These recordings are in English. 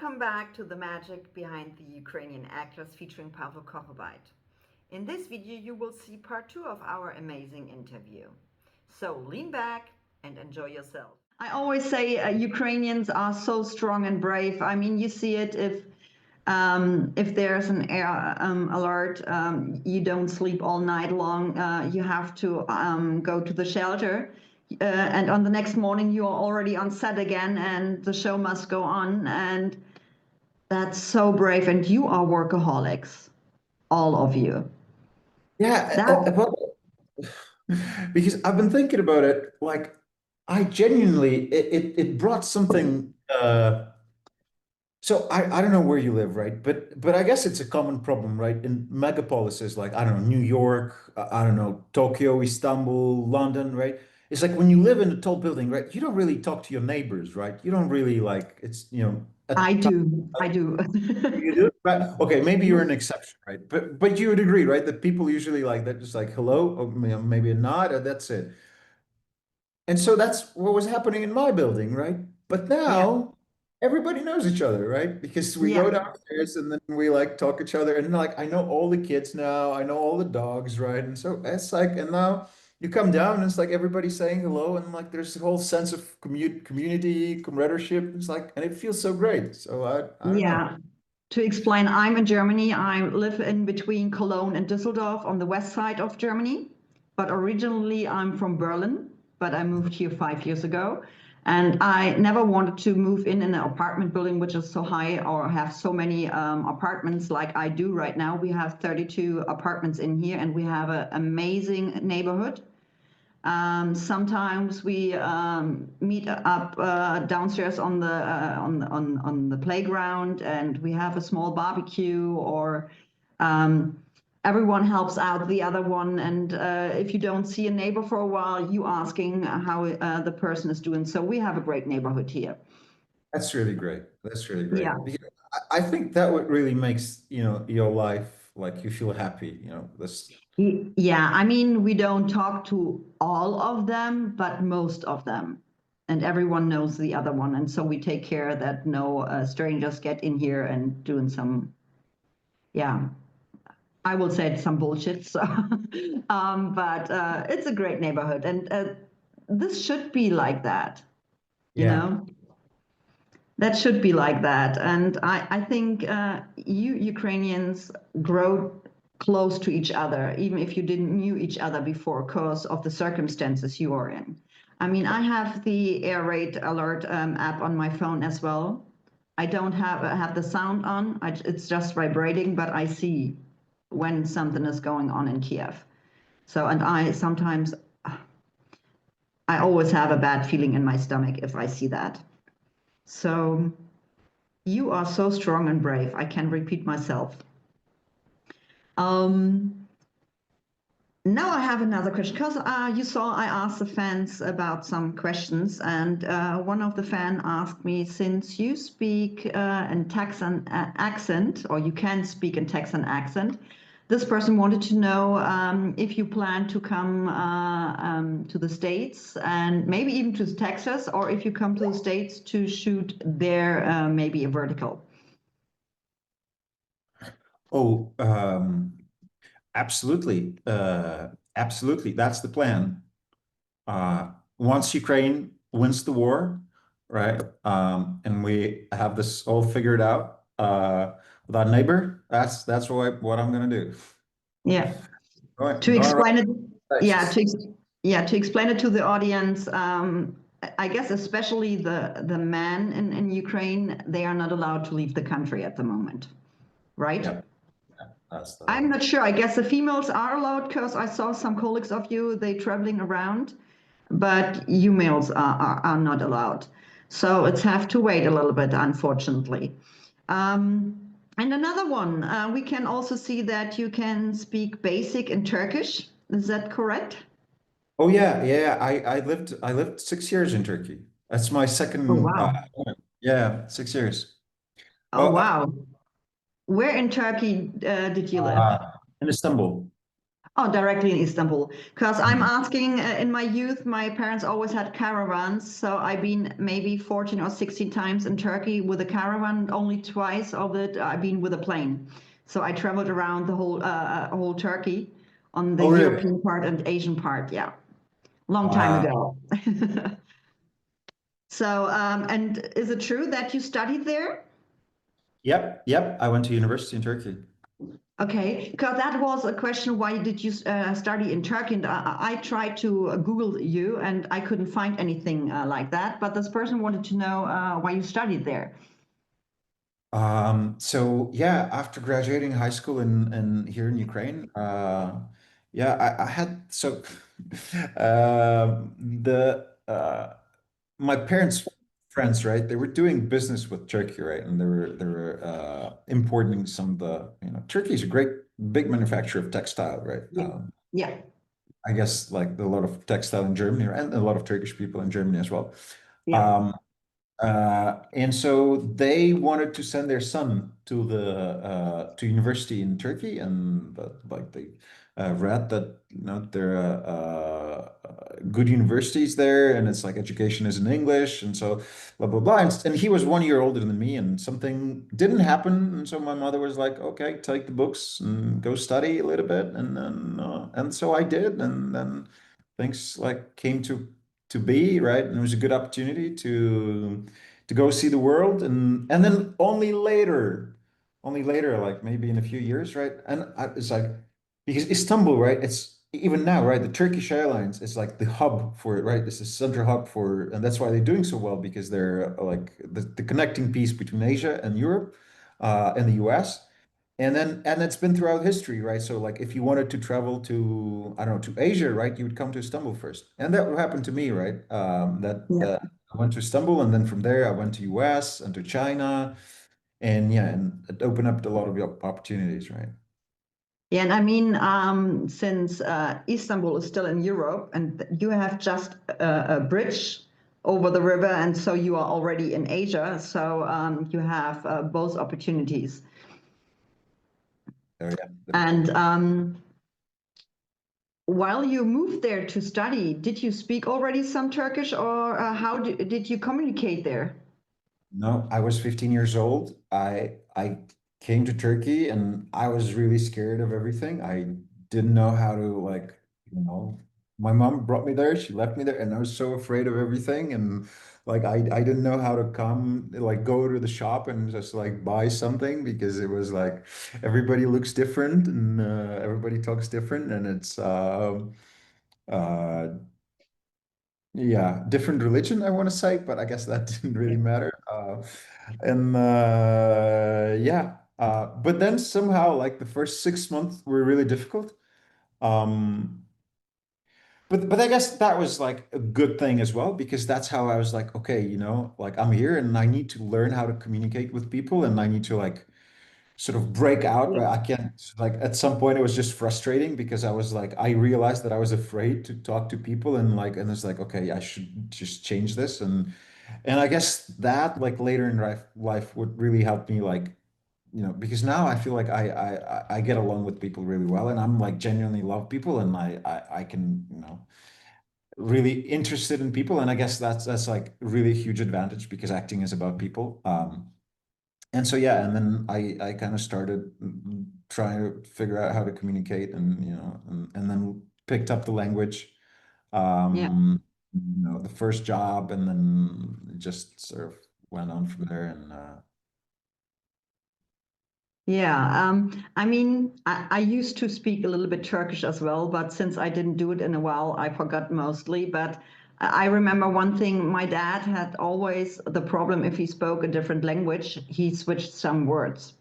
Welcome back to the magic behind the Ukrainian actors featuring Pavlo Kochubei. In this video you will see part 2 of our amazing interview. So lean back and enjoy yourself. I always say Ukrainians are so strong and brave. I mean, you see it if there's an air alert, you don't sleep all night long. You have to go to the shelter. And on the next morning, you are already on set again, and the show must go on. And that's so brave. And you are workaholics, all of you. Yeah, because I've been thinking about it. Like, I genuinely, it brought something. So I don't know where you live, right? But I guess it's a common problem, right? In megapolises like, I don't know, New York, I don't know, Tokyo, Istanbul, London, right? It's like when you live in a tall building, right? You don't really talk to your neighbors, right? You don't really like it's, a I do. I do. you do? Right. Okay, maybe you're an exception, right? But you would agree, right? That people usually like that, just like hello, or maybe a nod, or that's it. And so that's what was happening in my building, right? But Yeah. now everybody knows each other, right? Because we Yeah. go downstairs and then we like talk each other, and like I know all the kids now, I know all the dogs, right? And so it's like, and now you come down and it's like everybody saying hello, and like there's a whole sense of community, camaraderie. It's like, and it feels so great. So I don't know. Yeah. To explain, I'm in Germany. I live in between Cologne and Düsseldorf on the west side of Germany. But originally, I'm from Berlin, but I moved here 5 years ago. And I never wanted to move in an apartment building which is so high or have so many apartments like I do right now. We have 32 apartments in here, and we have an amazing neighborhood. Sometimes we meet up downstairs on the playground, and we have a small barbecue, or everyone helps out the other one. And if you don't see a neighbor for a while, you asking how the person is doing. So we have a great neighborhood here. That's really great. That's really Yeah. great. Because I think that what really makes, your life like you feel happy, this. Yeah, I mean, we don't talk to all of them, but most of them. And everyone knows the other one. And so we take care that no strangers get in here and doing some, yeah, I will say some bullshit. So, but it's a great neighborhood. And this should be like that, you Yeah. know? That should be like that. And I think you Ukrainians grow close to each other, even if you didn't knew each other before because of the circumstances you are in. I mean, I have the air raid alert app on my phone as well. I don't have the sound on. It's just vibrating, but I see when something is going on in Kiev. So, and I always have a bad feeling in my stomach if I see that. So you are so strong and brave. I can repeat myself. Now I have another question because you saw I asked the fans about some questions, and one of the fans asked me, since you speak in Texan accent, or you can speak in Texan accent, this person wanted to know if you plan to come to the States and maybe even to Texas, or if you come to the States to shoot there, maybe a vertical. Oh, absolutely. Absolutely. That's the plan. Once Ukraine wins the war, right? And we have this all figured out with our neighbor, that's what I'm gonna do. Yeah. Going, To going explain it, around yeah, Texas. to explain it to the audience, I guess especially the men in Ukraine, they are not allowed to leave the country at the moment, right? Yeah, that's I'm the not sure. I guess the females are allowed because I saw some colleagues of you, they traveling around, but you males are not allowed. So it's have to wait a little bit, unfortunately. And another one, we can also see that you can speak basic in Turkish. Is that correct? Oh yeah. I lived 6 years in Turkey. That's my Oh, second wow. yeah, 6 years. Oh, Well, wow. Where in Turkey did you live? in Istanbul. Oh, directly in Istanbul. Because I'm Mhm. asking, in my youth, my parents always had caravans. So I've been maybe 14 or 16 times in Turkey with a caravan. Only twice of it I've been with a plane. So I traveled around the whole Turkey on the Oh, really? European part and Asian part. Yeah, long time Wow. ago. So, and is it true that you studied there? Yep, yep. I went to university in Turkey. Okay, because that was a question. Why did you study in Turkey? And I tried to Google you, and I couldn't find anything like that. But this person wanted to know why you studied there. So yeah, after graduating high school in here in Ukraine, yeah, I had so the my parents' friends, right? They were doing business with Turkey, right? And they were importing some of the, Turkey is a great big manufacturer of textile, right? Yeah, yeah, I guess like a lot of textile in Germany and a lot of Turkish people in Germany as well. yeah, Um, and so they wanted to send their son to the to university in Turkey, and like they read that there are good universities there, and it's like education is in English, and so blah blah blah. And he was 1 year older than me, and something didn't happen, and so my mother was like, "Okay, take the books and go study a little bit," and then and so I did, and then things like came to be, right? And it was a good opportunity to go see the world, and then only later, like maybe in a few years, right? And it's like because Istanbul, right? It's even now, right? The Turkish Airlines is like the hub for it, right? It's a central hub for, and that's why they're doing so well because they're like the connecting piece between Asia and Europe, and the US. And it's been throughout history, right? So like if you wanted to travel to, I don't know, to Asia, right, you would come to Istanbul first. And that happened to me, right? yeah. That I went to Istanbul, and then from there I went to US and to China. And yeah, and it opened up a lot of opportunities, right? Yeah, and I mean, since Istanbul is still in Europe, and you have just a bridge over the river, and so you are already in Asia, so you have both opportunities. So yeah. And while you moved there to study, did you speak already some Turkish, or how did you communicate there? No, I was 15 years old. I came to Turkey, and I was really scared of everything. I didn't know how to, like, my mom brought me there, she left me there, and I was so afraid of everything. And like I didn't know how to come, like go to the shop and just like buy something, because it was like everybody looks different, and everybody talks different, and it's uh yeah, different religion, I want to say, but I guess that didn't really matter. And yeah, but then somehow, like the first 6 months were really difficult. Um, but I guess that was like a good thing as well, because that's how I was like, okay, like I'm here and I need to learn how to communicate with people, and I need to like sort of break out, Yeah. right? I can't, like at some point it was just frustrating because I was like, I realized that I was afraid to talk to people, and like, and it's like, okay, I should just change this. And I guess that like later in life would really help me, like, because now I feel like I get along with people really well, and I'm like genuinely love people, and I can, really interested in people. And I guess that's like really a huge advantage because acting is about people. And so yeah, and then I kind of started trying to figure out how to communicate, and and then picked up the language. Yeah. The first job, and then it just sort of went on from there. And Yeah, I mean, I used to speak a little bit Turkish as well, but since I didn't do it in a while, I forgot mostly. But I remember one thing, my dad had always the problem if he spoke a different language, he switched some words.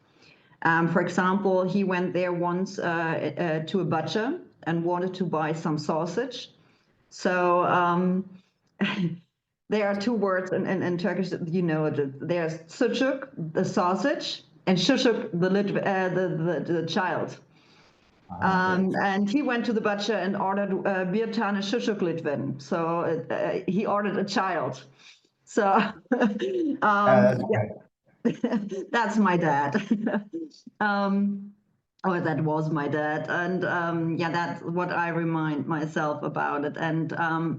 For example, he went there once to a butcher and wanted to buy some sausage. So there are two words in Turkish that you know. There's sucuk, the sausage, and shushuk, the child. okay. And he went to the butcher and ordered bir tane shushuk Litven. So he ordered a child. So That's yeah, okay. that's my dad. um, Oh, that was my dad. And yeah, that's what I remind myself about it. And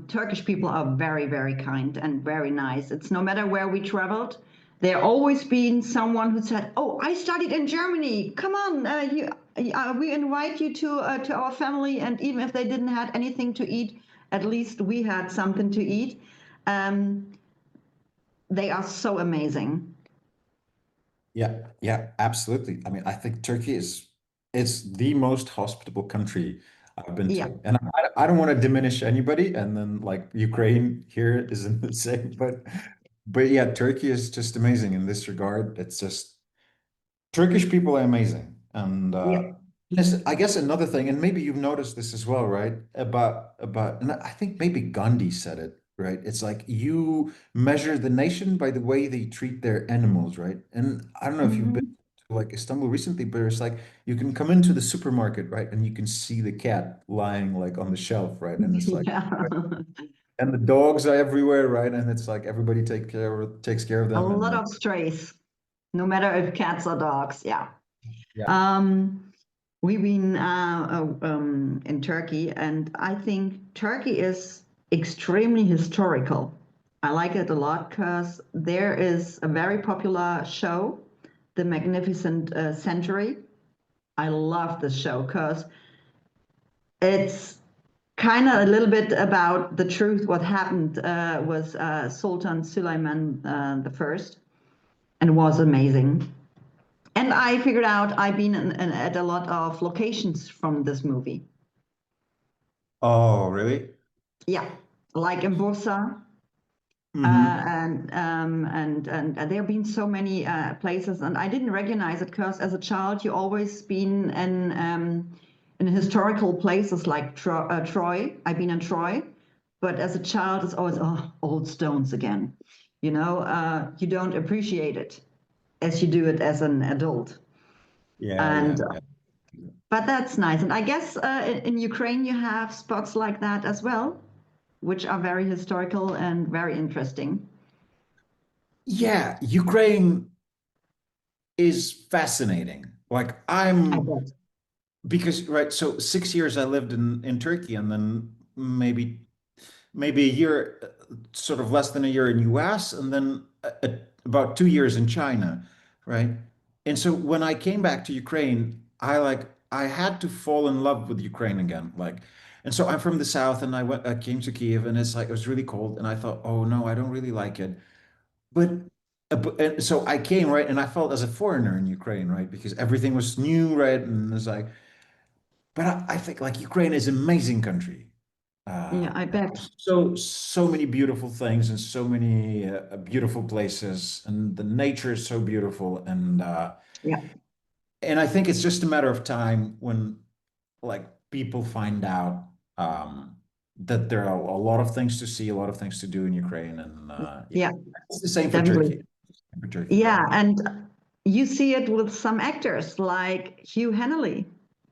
Turkish people are very, very kind and very nice. It's no matter where we traveled, there always been someone who said, "Oh, I studied in Germany. Come on, we invite you to our family." And even if they didn't have anything to eat, at least we had something to eat. Um, they are so amazing. Yeah, yeah, absolutely. I mean, I think Turkey is it's the most hospitable country I've been Yeah, to. And I don't want to diminish anybody, and then like Ukraine here isn't the same, but yeah, Turkey is just amazing in this regard. It's just Turkish people are amazing. And yeah, yes, I guess another thing, and maybe you've noticed this as well, right? And I think maybe Gandhi said it, right? It's like you measure the nation by the way they treat their animals, right? And I don't know if you've been hmm to like Istanbul recently, but it's like you can come into the supermarket, right? And you can see the cat lying like on the shelf, right? And it's like, yeah. and the dogs are everywhere, right? And it's like everybody takes care of A them, and lot like, of strays, no matter if cats or dogs. Yeah. yeah. Um, we've been in Turkey, and I think Turkey is extremely historical. I like it a lot because there is a very popular show, The Magnificent Century. I love this show because it's kind of a little bit about the truth, what happened with Sultan Suleiman the First, and was amazing. And I figured out I've been at a lot of locations from this movie. Oh, really? Yeah, like in Bursa, Mm-hmm. and there have been so many places, and I didn't recognize it because as a child you always been in historical places like Troy. I've been in Troy, but as a child it's always old stones again. You don't appreciate it as you do it as an adult. Yeah, And yeah, yeah. But that's nice. And I guess in Ukraine you have spots like that as well, which are very historical and very interesting. Yeah, Ukraine is fascinating. Like I I'm bet. because right, so 6 years I lived in Turkey, and then maybe a year, sort of less than a year in US, and then about 2 years in China, right? And so when I came back to Ukraine, I had to fall in love with Ukraine again, like. And so I'm from the south, and I came to Kiev, and it's like it was really cold, and I thought, oh no, I don't really like it. But, and so I came, right, and I felt as a foreigner in Ukraine, right, because everything was new, right, and it's like, but I think like Ukraine is an amazing country. Yeah, I bet. So many beautiful things and so many beautiful places, and the nature is so beautiful, Yeah. and I think it's just a matter of time when like people find out that there are a lot of things to see, a lot of things to do in Ukraine, and yeah, Yeah, it's the same for definitely. Turkey. For Turkey, right? Yeah, and you see it with some actors like Hugh Hennelly.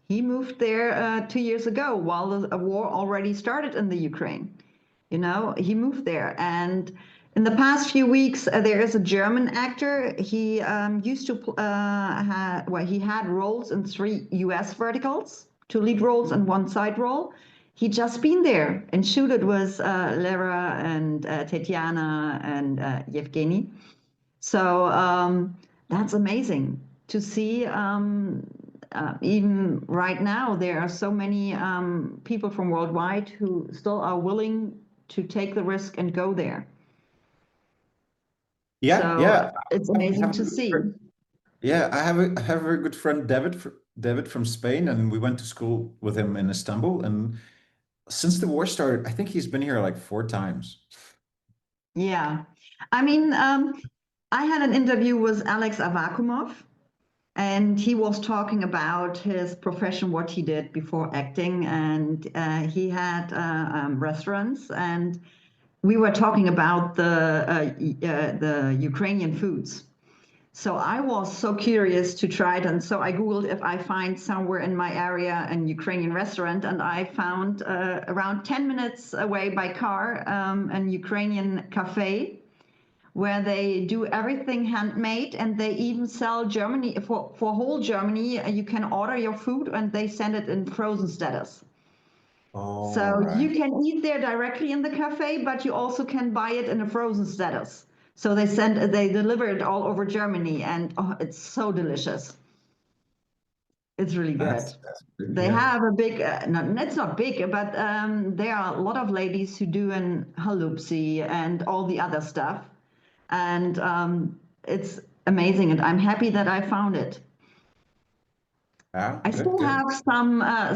He moved there 2 years ago while a war already started in the Ukraine. He moved there. And in the past few weeks, there is a German actor. He used to, he had roles in 3 US verticals, 2 lead roles and 1 side role. He just been there and shooted with Lara and Tetiana and Yevgeny. So that's amazing to see. Even right now, there are so many people from worldwide who still are willing to take the risk and go there. Yeah, So yeah. it's I amazing have a to good see. friend. Yeah, I have a very good friend, David from Spain, and we went to school with him in Istanbul. And since the war started, I think he's been here like 4 times. Yeah. I mean, I had an interview with Alex Avakumov, and he was talking about his profession, what he did before acting, and he had restaurants, and we were talking about the Ukrainian foods. So I was so curious to try it, and so I googled if I find somewhere in my area an Ukrainian restaurant, and I found around 10 minutes away by car an Ukrainian cafe where they do everything handmade, and they even sell Germany for whole Germany. You can order your food and they send it in frozen status. Oh, So right. you can eat there directly in the cafe, but you also can buy it in a frozen status. So they deliver it all over Germany, and oh, it's so delicious. It's really good. That's good. They Yeah. have a big, no, it's not big, but there are a lot of ladies who do an halupsi and all the other stuff. And it's amazing. And I'm happy that I found it. Yeah, I good, still good. have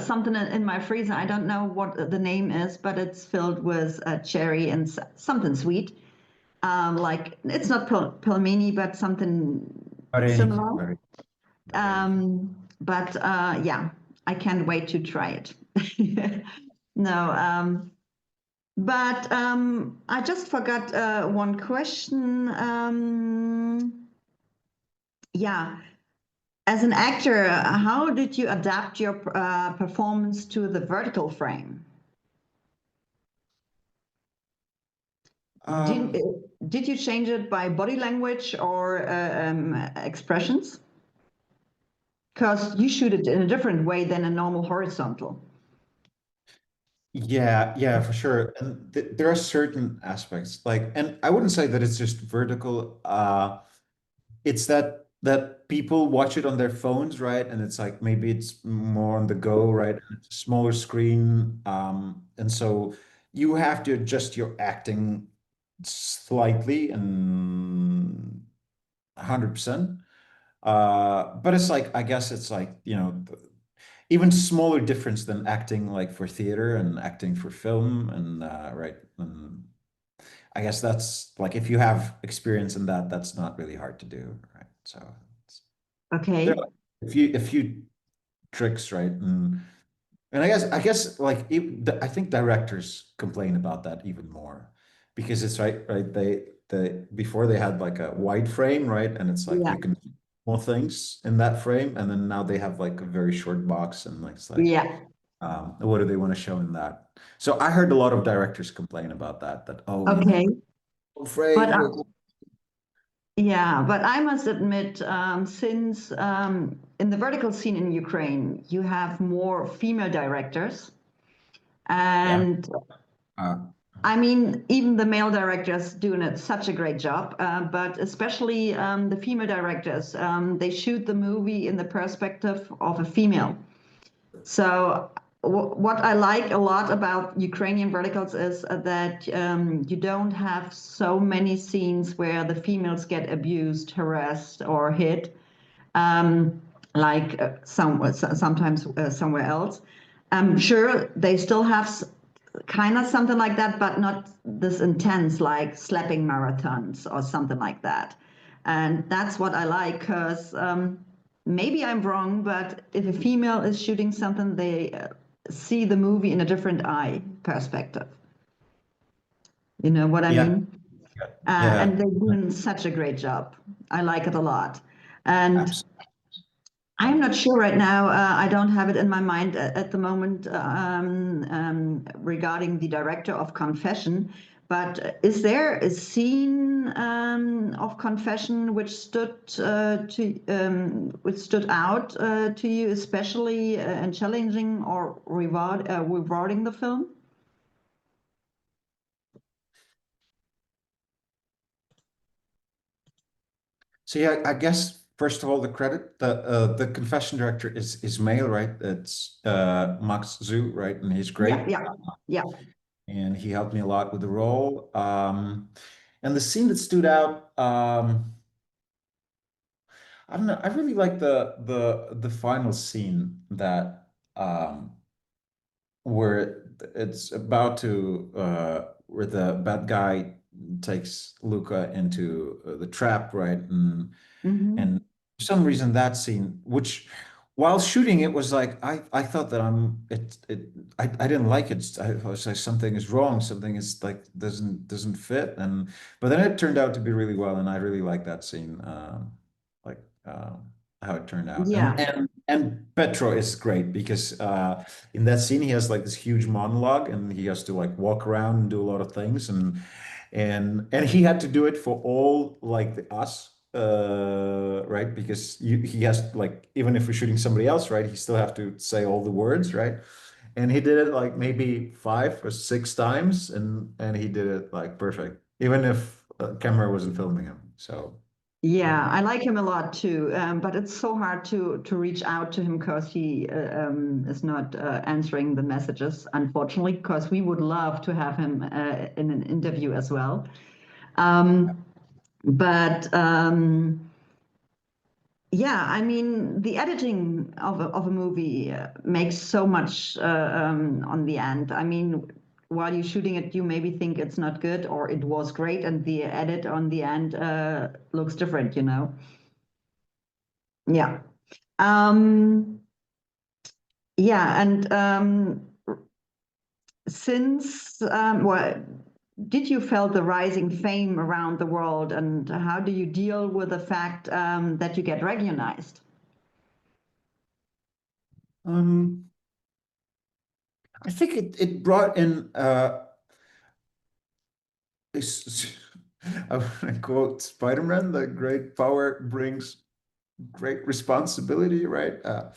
something in my freezer. I don't know what the name is, but it's filled with cherry and something sweet. Like it's not pelmeni, but something Вареники, similar. вареники. But yeah, I can't wait to try it. No, but I just forgot one question. Yeah, as an actor, how did you adapt your performance to the vertical frame? Um, Did you change it by body language or expressions? Because you shoot it in a different way than a normal horizontal. yeah, yeah, for sure. And th there are certain aspects like, and I wouldn't say that it's just vertical. It's that people watch it on their phones, right? And it's like maybe it's more on the go, right? And it's a smaller screen. And so you have to adjust your acting slightly and 100%. But it's like, I guess it's like, even smaller difference than acting like for theater and acting for film and right. And I guess that's like if you have experience in that, that's not really hard to do, right? So there Okay. are a few tricks, right? And I guess like I think directors complain about that even more because it's right. They before they had like a wide frame, right? And it's like Yeah. you can do more things in that frame, and then now they have like a very short box, and like it's like, Yeah. what do they want to show in that? So I heard a lot of directors complain about that. That oh, Okay. But frame. yeah, but I must admit, since in the vertical scene in Ukraine, you have more female directors, Yeah. and Uh, I mean, even the male directors doing it such a great job, but especially the female directors, they shoot the movie in the perspective of a female. So what I like a lot about Ukrainian verticals is that you don't have so many scenes where the females get abused, harassed, or hit, like sometimes somewhere else. I'm sure they still have kind of something like that, but not this intense, like slapping marathons or something like that. And that's what I like, because maybe I'm wrong, but if a female is shooting something, they see the movie in a different eye perspective. You know what I yeah. mean? Yeah. And they're doing such a great job. I like it a lot. And Absolutely. I'm not sure right now. I don't have it in my mind at the moment regarding the director of Confession. But is there a scene of Confession which stood out to you, especially and challenging or rewarding the film? So yeah, I guess first of all, the confession director is male, right? It's Max Zhu, right? And he's Yeah, great, yeah, yeah. and he helped me a lot with the role. And the scene that stood out, I don't know. I really like the final scene that where it's about to where the bad guy takes Luca into the trap, right? Hmm. And for some reason that scene, which while shooting it was like I thought that I didn't like it. I was like something is wrong, something is like doesn't fit. And but then it turned out to be really well, and I really like that scene, like how it turned out. Yeah. And Petro is great because in that scene he has like this huge monologue and he has to like walk around and do a lot of things, and he had to do it for all like us, right? Because he has like, even if we're shooting somebody else, right, he still have to say all the words, right? And he did it like maybe 5 or 6 times, and he did it like perfect, even if a camera wasn't filming him. So Yeah, I like him a lot too, but it's so hard to reach out to him because he is not answering the messages, unfortunately, because we would love to have him in an interview as well. But yeah, I mean, the editing of a movie makes so much on the end. I mean, while you're shooting it, you maybe think it's not good or it was great, and the edit on the end looks different, you know? Yeah. Um, yeah, and since well, did you felt the rising fame around the world, and how do you deal with the fact that you get recognized? um, I think it brought in this, I want to quote Spider-Man, the great power brings great responsibility, right? But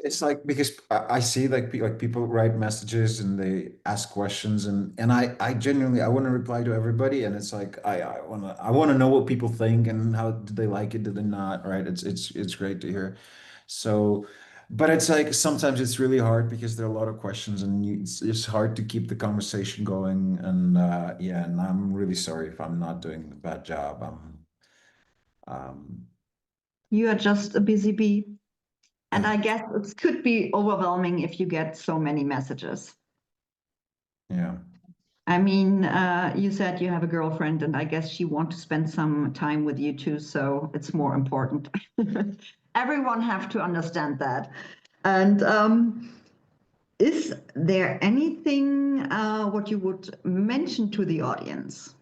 it's like, because I see like people write messages and they ask questions, and I genuinely I want to reply to everybody, and it's like I want to know what people think and how did they like it, did they not, right? It's great to hear. So, but it's like sometimes it's really hard because there are a lot of questions, and it's hard to keep the conversation going. And yeah, and I'm really sorry if I'm not doing a bad job. Um, You are just a busy bee. And yeah, I guess it could be overwhelming if you get so many messages. yeah. I mean, you said you have a girlfriend, and I guess she wants to spend some time with you too, so it's more important. Everyone have to understand that. And is there anything what you would mention to the audience?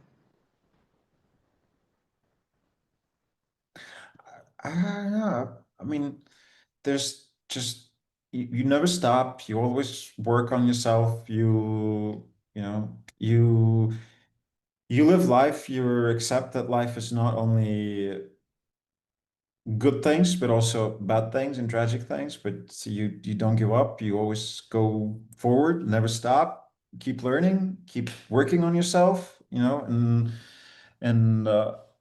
I don't know. I mean, there's just you never stop. You always work on yourself. You know, you live life. You accept that life is not only good things, but also bad things and tragic things. But you don't give up. You always go forward, never stop. Keep learning, keep working on yourself, and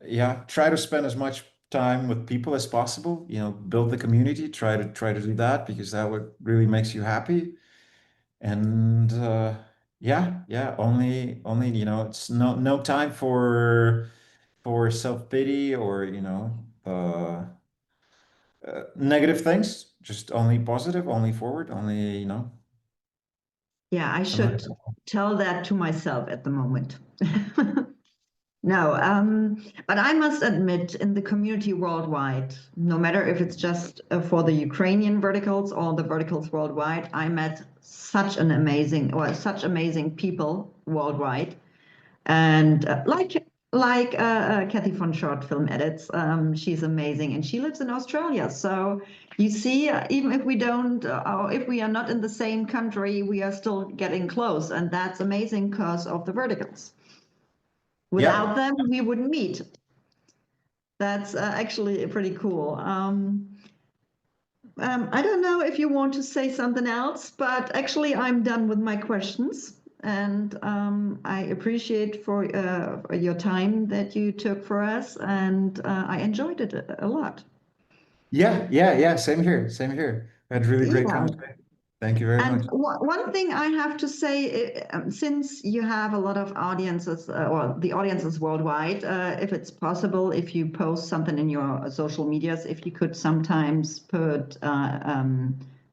yeah, try to spend as much time with people as possible. Build the community. Try to do that, because that what really makes you happy. And yeah, only it's no time for self-pity or negative things. Just only positive, only forward, only Yeah, I something. should tell that to myself at the moment. No, but I must admit, in the community worldwide, no matter if it's just for the Ukrainian verticals or the verticals worldwide, I met such amazing people worldwide, and Kathy von Short Film Edits, she's amazing, and she lives in Australia. So you see, even if we don't, or if we are not in the same country, we are still getting close, and that's amazing because of the verticals. Yeah. Without them, we wouldn't meet. That's actually pretty cool. I don't know if you want to say something else, but actually, I'm done with my questions. And I appreciate for your time that you took for us, and I enjoyed it a lot. Yeah. Same here. Same here. We had really great Yeah. conversation. Thank you very And much. one thing I have to say, since you have a lot of audiences, or the audiences worldwide, if it's possible, if you post something in your social medias, if you could sometimes put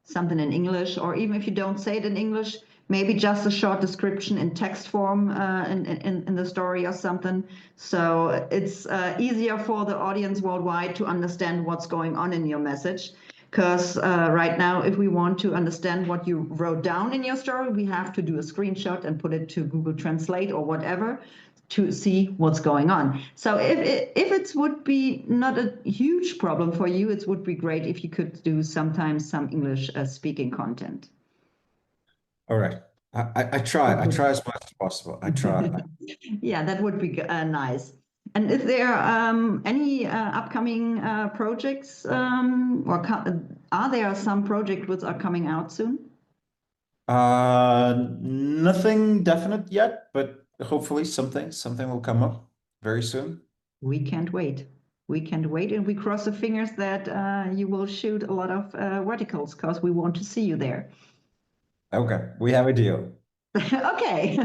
something in English, or even if you don't say it in English, maybe just a short description in text form in the story or something. So it's easier for the audience worldwide to understand what's going on in your message. Because right now, if we want to understand what you wrote down in your story, we have to do a screenshot and put it to Google Translate or whatever to see what's going on. So if it would be not a huge problem for you, it would be great if you could do sometimes some English speaking content. All right. I try as much as possible. I try. Yeah, that would be nice. And is there any upcoming projects, or are there some projects which are coming out soon? Nothing definite yet, but hopefully something will come up very soon. We can't wait. We can't wait, and we cross the fingers that you will shoot a lot of verticals because we want to see you there. Okay, we have a deal. Okay,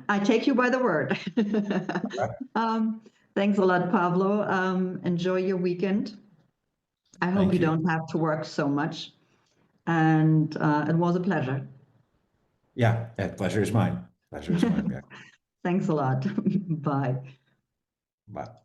I take you by the word. Thanks a lot, Pavlo. Enjoy your weekend. I hope Thank you you. don't have to work so much. And it was a pleasure. Yeah, pleasure is mine. Pleasure is mine. Yeah. Thanks a lot. Bye. Bye.